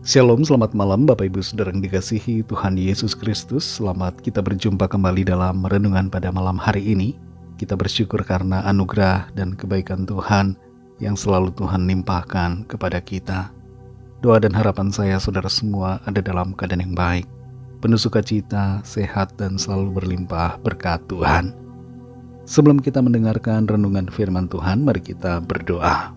Shalom, selamat malam Bapak Ibu Saudara yang dikasihi Tuhan Yesus Kristus. Selamat kita berjumpa kembali dalam renungan pada malam hari ini. Kita bersyukur karena anugerah dan kebaikan Tuhan yang selalu Tuhan limpahkan kepada kita. Doa dan harapan saya saudara semua ada dalam keadaan yang baik, penuh sukacita, sehat dan selalu berlimpah berkat Tuhan. Sebelum kita mendengarkan renungan firman Tuhan, mari kita berdoa.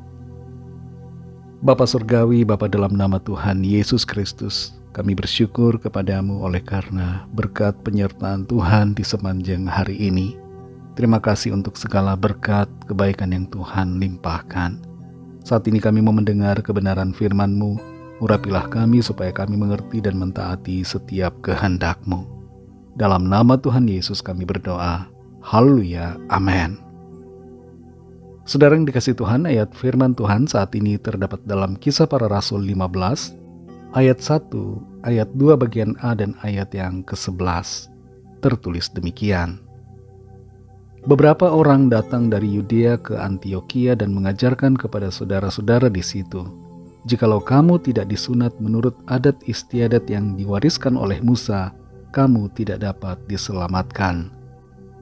Bapa Surgawi, Bapa dalam nama Tuhan Yesus Kristus, kami bersyukur kepadamu oleh karena berkat penyertaan Tuhan di sepanjang hari ini. Terima kasih untuk segala berkat kebaikan yang Tuhan limpahkan. Saat ini kami mau mendengar kebenaran firman-Mu. Urapilah kami supaya kami mengerti dan mentaati setiap kehendak-Mu. Dalam nama Tuhan Yesus kami berdoa. Haleluya, amin. Saudara yang dikasih Tuhan, ayat firman Tuhan saat ini terdapat dalam Kisah Para Rasul 15, ayat 1, ayat 2 bagian A dan ayat yang ke-11. Tertulis demikian. Beberapa orang datang dari Yudea ke Antiokhia dan mengajarkan kepada saudara-saudara di situ, jikalau kamu tidak disunat menurut adat istiadat yang diwariskan oleh Musa, kamu tidak dapat diselamatkan.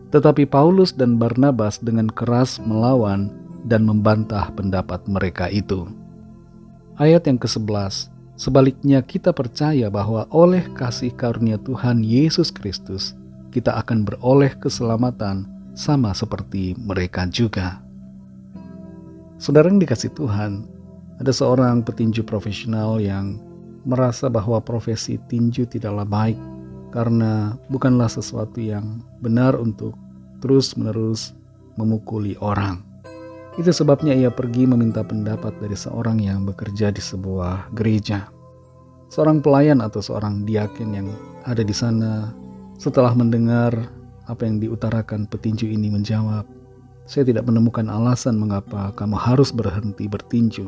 Tetapi Paulus dan Barnabas dengan keras melawan dan membantah pendapat mereka itu. Ayat yang ke-11, sebaliknya kita percaya bahwa oleh kasih karunia Tuhan Yesus Kristus, kita akan beroleh keselamatan sama seperti mereka juga. Saudara yang dikasih Tuhan, ada seorang petinju profesional yang merasa bahwa profesi tinju tidaklah baik karena bukanlah sesuatu yang benar untuk terus-menerus memukuli orang. Itu sebabnya ia pergi meminta pendapat dari seorang yang bekerja di sebuah gereja. Seorang pelayan atau seorang diaken yang ada di sana setelah mendengar apa yang diutarakan petinju ini menjawab, "Saya tidak menemukan alasan mengapa kamu harus berhenti bertinju.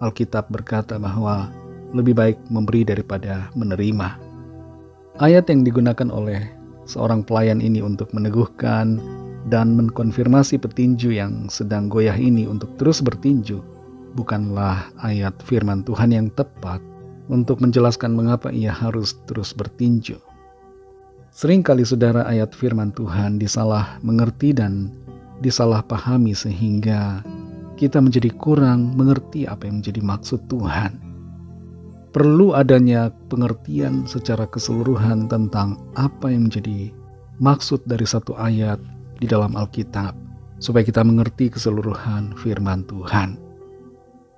Alkitab berkata bahwa lebih baik memberi daripada menerima." Ayat yang digunakan oleh seorang pelayan ini untuk meneguhkan dan mengkonfirmasi petinju yang sedang goyah ini untuk terus bertinju bukanlah ayat firman Tuhan yang tepat untuk menjelaskan mengapa ia harus terus bertinju. Seringkali saudara ayat firman Tuhan disalah mengerti dan disalahpahami sehingga kita menjadi kurang mengerti apa yang menjadi maksud Tuhan. Perlu adanya pengertian secara keseluruhan tentang apa yang menjadi maksud dari satu ayat di dalam Alkitab, supaya kita mengerti keseluruhan firman Tuhan.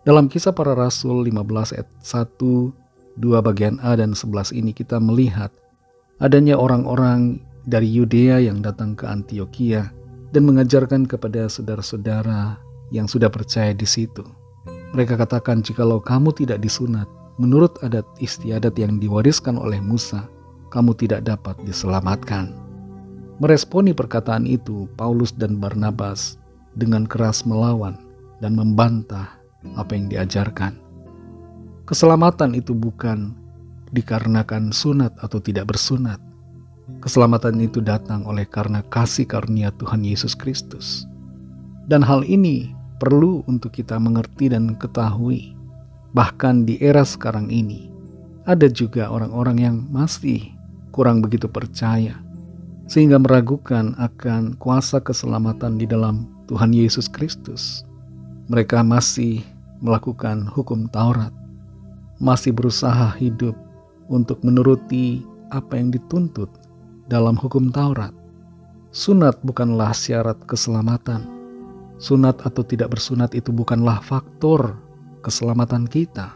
Dalam Kisah Para Rasul 15 ayat 1, 2 bagian A dan 11 ini kita melihat adanya orang-orang dari Yudea yang datang ke Antiokhia dan mengajarkan kepada saudara-saudara yang sudah percaya di situ. Mereka katakan, jikalau kamu tidak disunat menurut adat istiadat yang diwariskan oleh Musa, kamu tidak dapat diselamatkan. Meresponi perkataan itu, Paulus dan Barnabas dengan keras melawan dan membantah apa yang diajarkan. Keselamatan itu bukan dikarenakan sunat atau tidak bersunat. Keselamatan itu datang oleh karena kasih karunia Tuhan Yesus Kristus. Dan hal ini perlu untuk kita mengerti dan ketahui. Bahkan di era sekarang ini, ada juga orang-orang yang masih kurang begitu percaya, sehingga meragukan akan kuasa keselamatan di dalam Tuhan Yesus Kristus. Mereka masih melakukan hukum Taurat, masih berusaha hidup untuk menuruti apa yang dituntut dalam hukum Taurat. Sunat bukanlah syarat keselamatan. Sunat atau tidak bersunat itu bukanlah faktor keselamatan kita.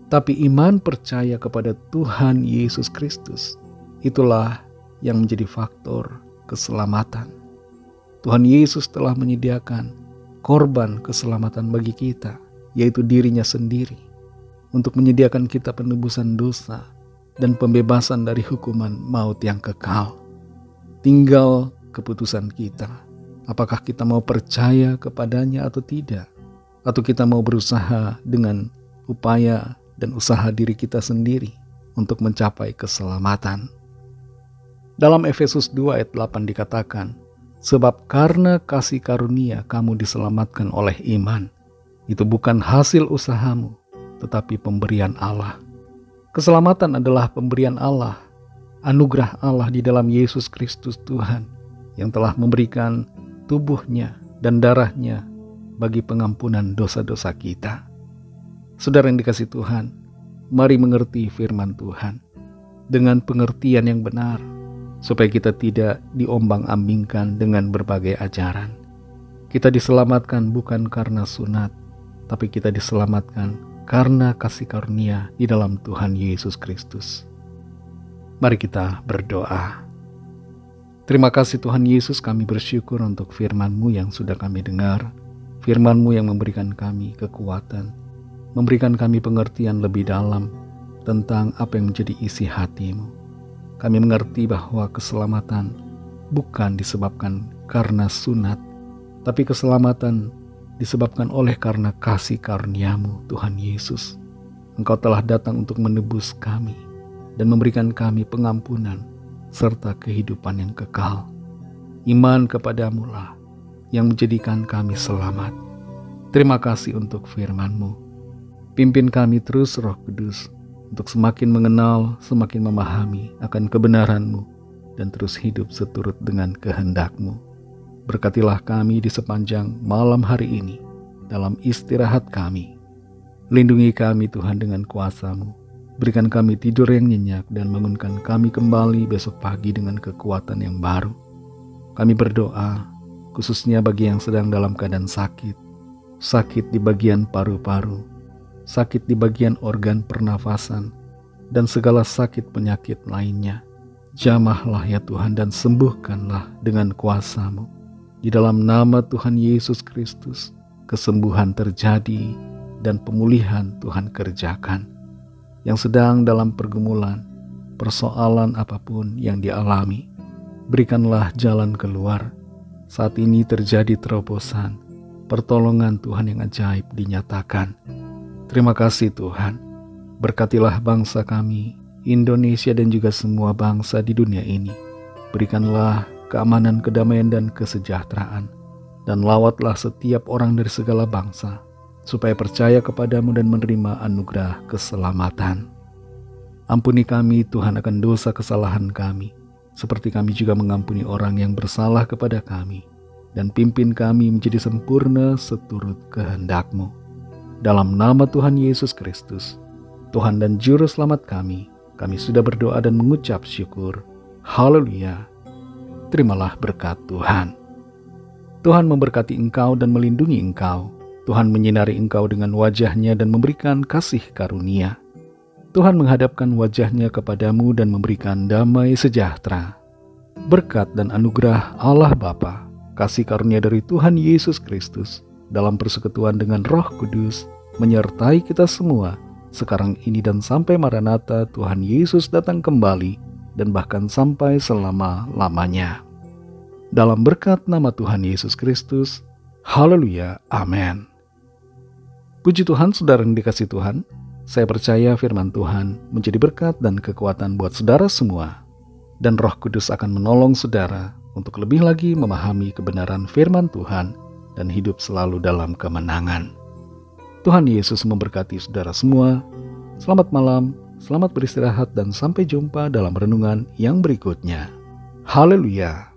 Tapi iman percaya kepada Tuhan Yesus Kristus, itulah yang menjadi faktor keselamatan. Tuhan Yesus telah menyediakan korban keselamatan bagi kita, yaitu dirinya sendiri, untuk menyediakan kita penebusan dosa dan pembebasan dari hukuman maut yang kekal. Tinggal keputusan kita, apakah kita mau percaya kepadanya atau tidak, atau kita mau berusaha dengan upaya dan usaha diri kita sendiri untuk mencapai keselamatan. Dalam Efesus 2 ayat 8 dikatakan, sebab karena kasih karunia kamu diselamatkan oleh iman. Itu bukan hasil usahamu, tetapi pemberian Allah. Keselamatan adalah pemberian Allah, anugerah Allah di dalam Yesus Kristus Tuhan yang telah memberikan tubuhnya dan darahnya bagi pengampunan dosa-dosa kita. Saudara yang dikasihi Tuhan, mari mengerti firman Tuhan dengan pengertian yang benar, supaya kita tidak diombang-ambingkan dengan berbagai ajaran. Kita diselamatkan bukan karena sunat, tapi kita diselamatkan karena kasih karunia di dalam Tuhan Yesus Kristus. Mari kita berdoa. Terima kasih Tuhan Yesus, kami bersyukur untuk firman-Mu yang sudah kami dengar, firman-Mu yang memberikan kami kekuatan, memberikan kami pengertian lebih dalam tentang apa yang menjadi isi hati-Mu. Kami mengerti bahwa keselamatan bukan disebabkan karena sunat, tapi keselamatan disebabkan oleh karena kasih karunia-Mu, Tuhan Yesus. Engkau telah datang untuk menebus kami dan memberikan kami pengampunan serta kehidupan yang kekal. Iman kepadamu lah yang menjadikan kami selamat. Terima kasih untuk firman-Mu. Pimpin kami terus Roh Kudus, untuk semakin mengenal, semakin memahami akan kebenaran-Mu, dan terus hidup seturut dengan kehendak-Mu. Berkatilah kami di sepanjang malam hari ini, dalam istirahat kami. Lindungi kami Tuhan dengan kuasa-Mu. Berikan kami tidur yang nyenyak dan bangunkan kami kembali besok pagi dengan kekuatan yang baru. Kami berdoa, khususnya bagi yang sedang dalam keadaan sakit, sakit di bagian paru-paru, sakit di bagian organ pernafasan, dan segala sakit penyakit lainnya. Jamahlah ya Tuhan dan sembuhkanlah dengan kuasa-Mu. Di dalam nama Tuhan Yesus Kristus, kesembuhan terjadi dan pemulihan Tuhan kerjakan. Yang sedang dalam pergumulan, persoalan apapun yang dialami, berikanlah jalan keluar. Saat ini terjadi terobosan, pertolongan Tuhan yang ajaib dinyatakan. Terima kasih Tuhan, berkatilah bangsa kami, Indonesia dan juga semua bangsa di dunia ini. Berikanlah keamanan, kedamaian dan kesejahteraan, dan lawatlah setiap orang dari segala bangsa, supaya percaya kepadamu dan menerima anugerah keselamatan. Ampuni kami Tuhan akan dosa kesalahan kami, seperti kami juga mengampuni orang yang bersalah kepada kami, dan pimpin kami menjadi sempurna seturut kehendak-Mu. Dalam nama Tuhan Yesus Kristus, Tuhan dan Juru Selamat kami sudah berdoa dan mengucap syukur. Haleluya. Terimalah berkat Tuhan. Tuhan memberkati engkau dan melindungi engkau. Tuhan menyinari engkau dengan wajah-Nya dan memberikan kasih karunia. Tuhan menghadapkan wajah-Nya kepadamu dan memberikan damai sejahtera. Berkat dan anugerah Allah Bapa, kasih karunia dari Tuhan Yesus Kristus, dalam persekutuan dengan Roh Kudus, menyertai kita semua, sekarang ini dan sampai Maranatha Tuhan Yesus datang kembali, dan bahkan sampai selama-lamanya. Dalam berkat nama Tuhan Yesus Kristus, haleluya, amin. Puji Tuhan, saudara yang dikasihi Tuhan, saya percaya firman Tuhan menjadi berkat dan kekuatan buat saudara semua, dan Roh Kudus akan menolong saudara untuk lebih lagi memahami kebenaran firman Tuhan dan hidup selalu dalam kemenangan. Tuhan Yesus memberkati saudara semua. Selamat malam, selamat beristirahat, dan sampai jumpa dalam renungan yang berikutnya. Haleluya.